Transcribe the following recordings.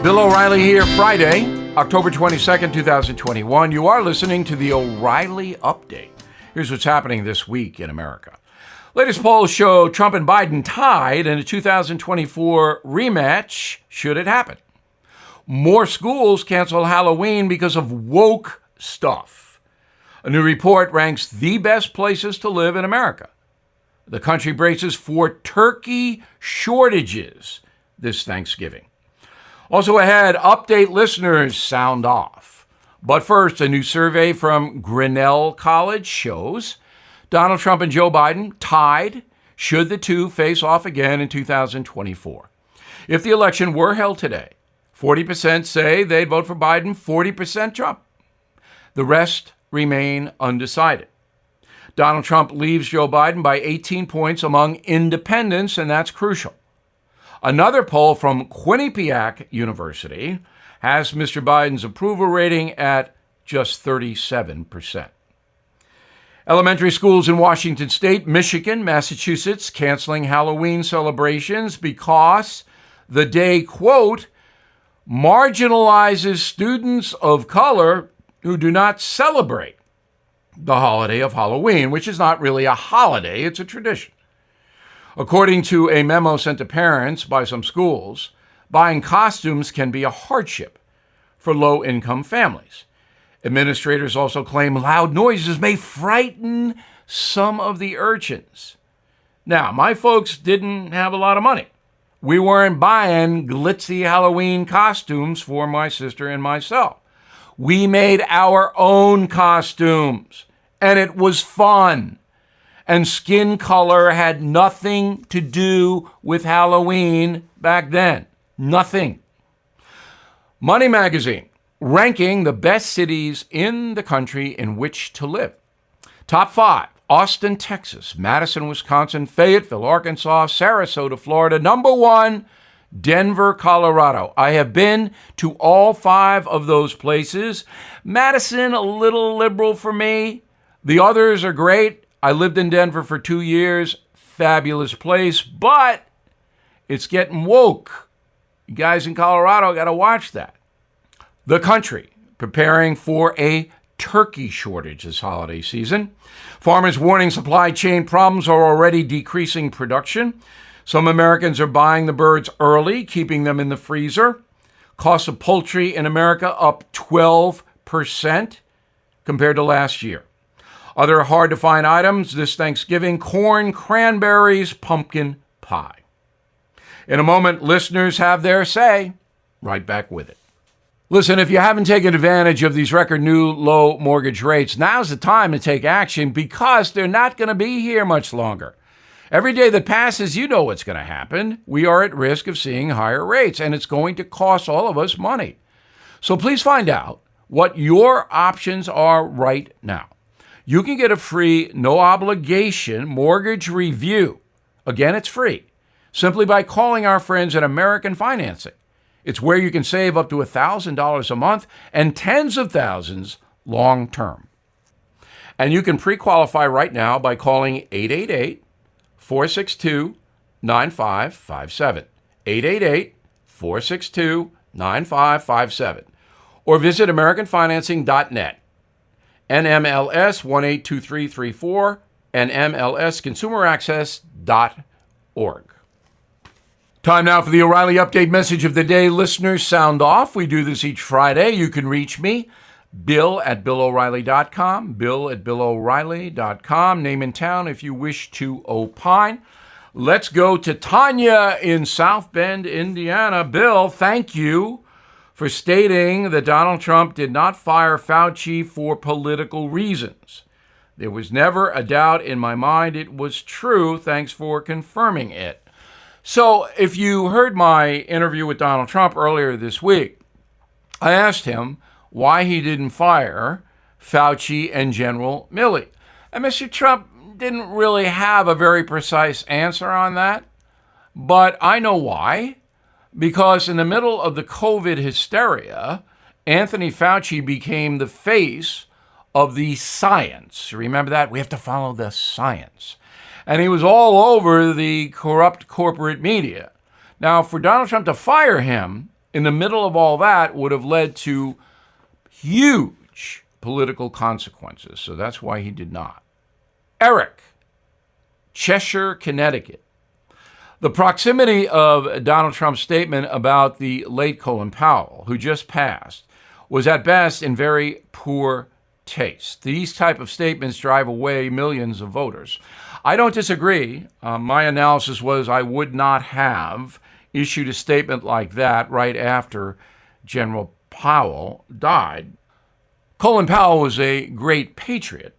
Bill O'Reilly here, Friday, October 22nd, 2021. You are listening to the O'Reilly Update. Here's what's happening this week in America. Latest polls show Trump and Biden tied in a 2024 rematch, should it happen. More schools cancel Halloween because of woke stuff. A new report ranks the best places to live in America. The country braces for turkey shortages this Thanksgiving. Also ahead, update listeners sound off. But first, a new survey from Grinnell College shows Donald Trump and Joe Biden tied should the two face off again in 2024. If the election were held today, 40% say they'd vote for Biden, 40% Trump. The rest remain undecided. Donald Trump leaves Joe Biden by 18 points among independents, and that's crucial. Another poll from Quinnipiac University has Mr. Biden's approval rating at just 37%. Elementary schools in Washington State, Michigan, Massachusetts canceling Halloween celebrations because the day, quote, marginalizes students of color who do not celebrate the holiday of Halloween, which is not really a holiday, it's a tradition. According to a memo sent to parents by some schools, buying costumes can be a hardship for low-income families. Administrators also claim loud noises may frighten some of the urchins. Now, my folks didn't have a lot of money. We weren't buying glitzy Halloween costumes for my sister and myself. We made our own costumes, and it was fun. And skin color had nothing to do with Halloween back then. Nothing. Money Magazine, ranking the best cities in the country in which to live. Top 5, Austin, Texas, Madison, Wisconsin, Fayetteville, Arkansas, Sarasota, Florida. Number 1, Denver, Colorado. I have been to all 5 of those places. Madison, a little liberal for me. The others are great. I lived in Denver for 2 years. Fabulous place, but it's getting woke. You guys in Colorado got to watch that. The country preparing for a turkey shortage this holiday season. Farmers warning supply chain problems are already decreasing production. Some Americans are buying the birds early, keeping them in the freezer. Cost of poultry in America up 12% compared to last year. Other hard-to-find items this Thanksgiving: corn, cranberries, pumpkin pie. In a moment, listeners have their say. Right back with it. Listen, if you haven't taken advantage of these record new low mortgage rates, now's the time to take action because they're not going to be here much longer. Every day that passes, you know what's going to happen. We are at risk of seeing higher rates, and it's going to cost all of us money. So please find out what your options are right now. You can get a free, no-obligation mortgage review. Again, it's free, simply by calling our friends at American Financing. It's where you can save up to $1,000 a month and tens of thousands long-term. And you can pre-qualify right now by calling 888-462-9557, 888-462-9557, or visit AmericanFinancing.net. NMLS 182334 and MLSConsumerAccess.org. Time now for the O'Reilly Update message of the day. Listeners, sound off. We do this each Friday. You can reach me, Bill@BillO'Reilly.com, Bill@BillO'Reilly.com. Name and town if you wish to opine. Let's go to Tanya in South Bend, Indiana. Bill, thank you for stating that Donald Trump did not fire Fauci for political reasons. There was never a doubt in my mind it was true. Thanks for confirming it. So if you heard my interview with Donald Trump earlier this week, I asked him why he didn't fire Fauci and General Milley. And Mr. Trump didn't really have a very precise answer on that, but I know why. Because in the middle of the COVID hysteria, Anthony Fauci became the face of the science. Remember that? We have to follow the science. And he was all over the corrupt corporate media. Now, for Donald Trump to fire him in the middle of all that would have led to huge political consequences. So that's why he did not. Eric, Cheshire, Connecticut. The proximity of Donald Trump's statement about the late Colin Powell, who just passed, was at best in very poor taste. These type of statements drive away millions of voters. I don't disagree. My analysis was I would not have issued a statement like that right after General Powell died. Colin Powell was a great patriot.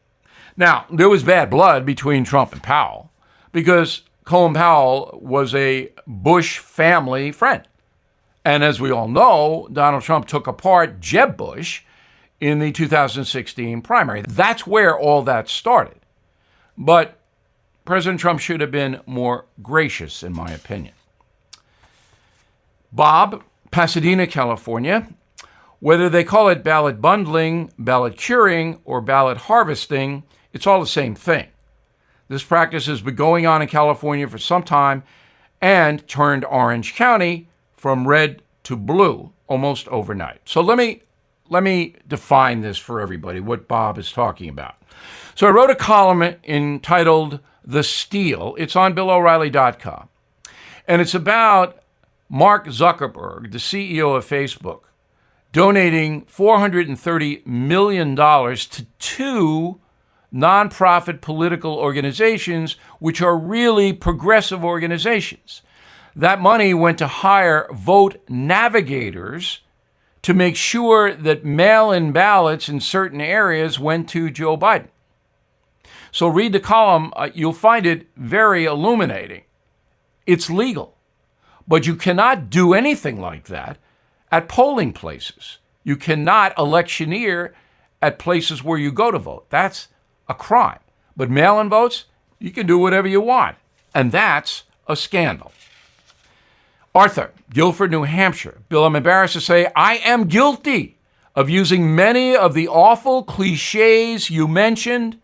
Now, there was bad blood between Trump and Powell because Colin Powell was a Bush family friend. And as we all know, Donald Trump took apart Jeb Bush in the 2016 primary. That's where all that started. But President Trump should have been more gracious, in my opinion. Bob, Pasadena, California. Whether they call it ballot bundling, ballot curing, or ballot harvesting, it's all the same thing. This practice has been going on in California for some time and turned Orange County from red to blue almost overnight. So let me define this for everybody, what Bob is talking about. So I wrote a column entitled The Steal. It's on BillO'Reilly.com. And it's about Mark Zuckerberg, the CEO of Facebook, donating $430 million to two nonprofit political organizations, which are really progressive organizations. That money went to hire vote navigators to make sure that mail-in ballots in certain areas went to Joe Biden. So read the column. You'll find it very illuminating. It's legal, but you cannot do anything like that at polling places. You cannot electioneer at places where you go to vote. That's a crime. But mail-in votes, you can do whatever you want. And that's a scandal. Arthur, Guilford, New Hampshire. Bill, I'm embarrassed to say I am guilty of using many of the awful cliches you mentioned.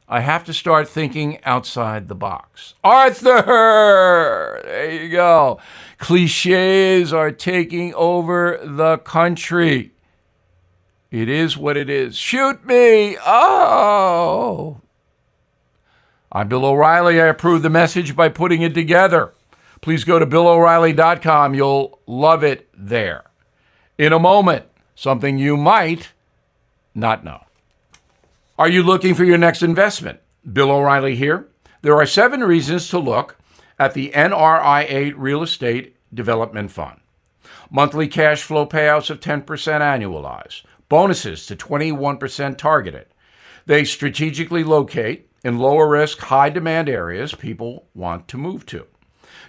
I have to start thinking outside the box. Arthur! There you go. Cliches are taking over the country. It is what it is. Shoot me! Oh! I'm Bill O'Reilly. I approve the message by putting it together. Please go to BillO'Reilly.com. You'll love it there. In a moment, something you might not know. Are you looking for your next investment? Bill O'Reilly here. There are 7 reasons to look at the NRIA Real Estate Development Fund. Monthly cash flow payouts of 10% annualized. Bonuses to 21% targeted. They strategically locate in lower risk, high demand areas people want to move to.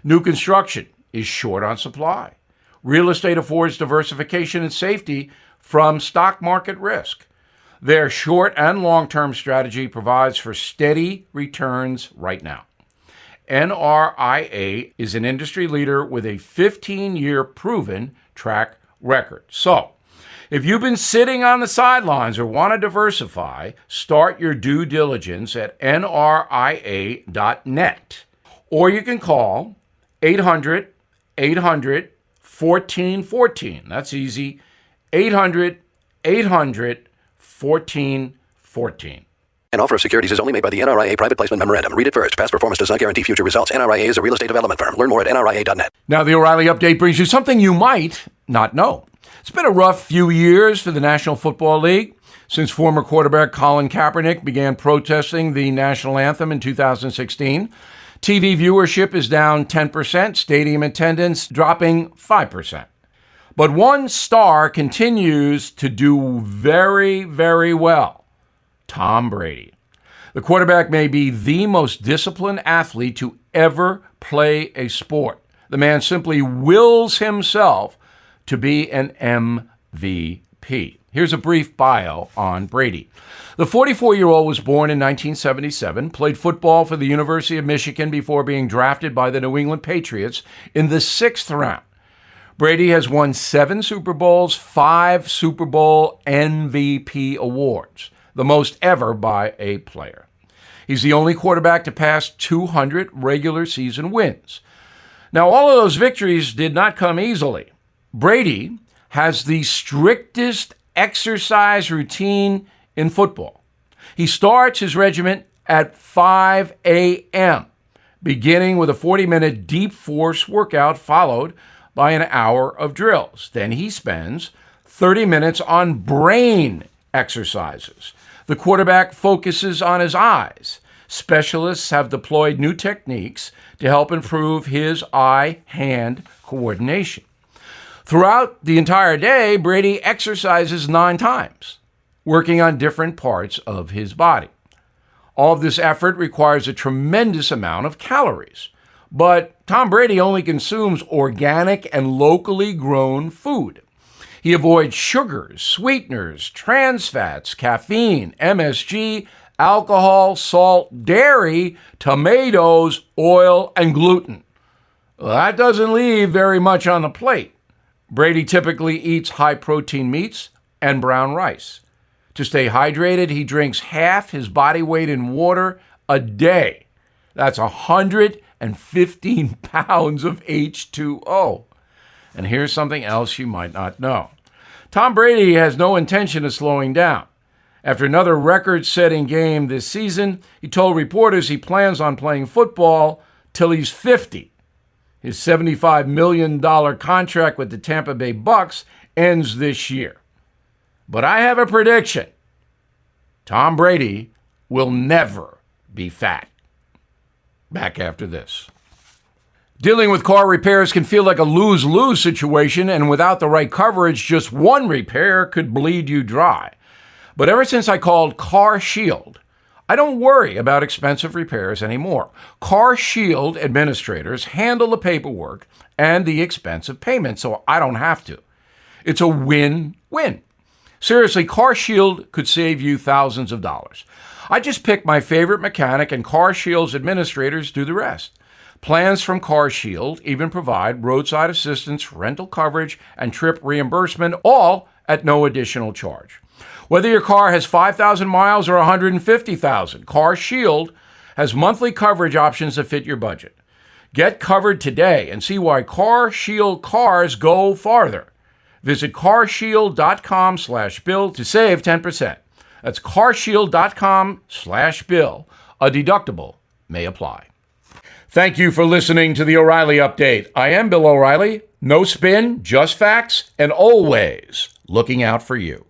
New construction is short on supply. Real estate affords diversification and safety from stock market risk. Their short and long-term strategy provides for steady returns right now. NRIA is an industry leader with a 15-year proven track record. So, if you've been sitting on the sidelines or want to diversify, start your due diligence at nria.net. Or you can call 800-800-1414. That's easy. 800-800-1414. An offer of securities is only made by the NRIA Private Placement Memorandum. Read it first. Past performance does not guarantee future results. NRIA is a real estate development firm. Learn more at nria.net. Now, the O'Reilly Update brings you something you might not know. It's been a rough few years for the National Football League since former quarterback Colin Kaepernick began protesting the national anthem in 2016. TV viewership is down 10%, stadium attendance dropping 5%. But one star continues to do very, very well. Tom Brady. The quarterback may be the most disciplined athlete to ever play a sport. The man simply wills himself to be an MVP. Here's a brief bio on Brady. The 44-year-old was born in 1977, played football for the University of Michigan before being drafted by the New England Patriots in the 6th round. Brady has won 7 Super Bowls, 5 Super Bowl MVP awards, the most ever by a player. He's the only quarterback to pass 200 regular season wins. Now, all of those victories did not come easily. Brady has the strictest exercise routine in football. He starts his regimen at 5 a.m., beginning with a 40-minute deep force workout followed by an hour of drills. Then he spends 30 minutes on brain exercises. The quarterback focuses on his eyes. Specialists have deployed new techniques to help improve his eye-hand coordination. Throughout the entire day, Brady exercises 9 times, working on different parts of his body. All of this effort requires a tremendous amount of calories. But Tom Brady only consumes organic and locally grown food. He avoids sugars, sweeteners, trans fats, caffeine, MSG, alcohol, salt, dairy, tomatoes, oil, and gluten. Well, that doesn't leave very much on the plate. Brady typically eats high-protein meats and brown rice. To stay hydrated, he drinks half his body weight in water a day. That's 115 pounds of H2O. And here's something else you might not know. Tom Brady has no intention of slowing down. After another record-setting game this season, he told reporters he plans on playing football till he's 50. His $75 million contract with the Tampa Bay Bucks ends this year. But I have a prediction. Tom Brady will never be fat. Back after this. Dealing with car repairs can feel like a lose-lose situation, and without the right coverage, just one repair could bleed you dry. But ever since I called Car Shield, I don't worry about expensive repairs anymore. Car Shield administrators handle the paperwork and the expensive payment, so I don't have to. It's a win-win. Seriously, Car Shield could save you thousands of dollars. I just pick my favorite mechanic, and Car Shield's administrators do the rest. Plans from Car Shield even provide roadside assistance, rental coverage, and trip reimbursement, all at no additional charge. Whether your car has 5,000 miles or 150,000, Car Shield has monthly coverage options that fit your budget. Get covered today and see why Car Shield cars go farther. Visit carshield.com/bill to save 10%. That's carshield.com/bill. A deductible may apply. Thank you for listening to the O'Reilly Update. I am Bill O'Reilly. No spin, just facts, and always looking out for you.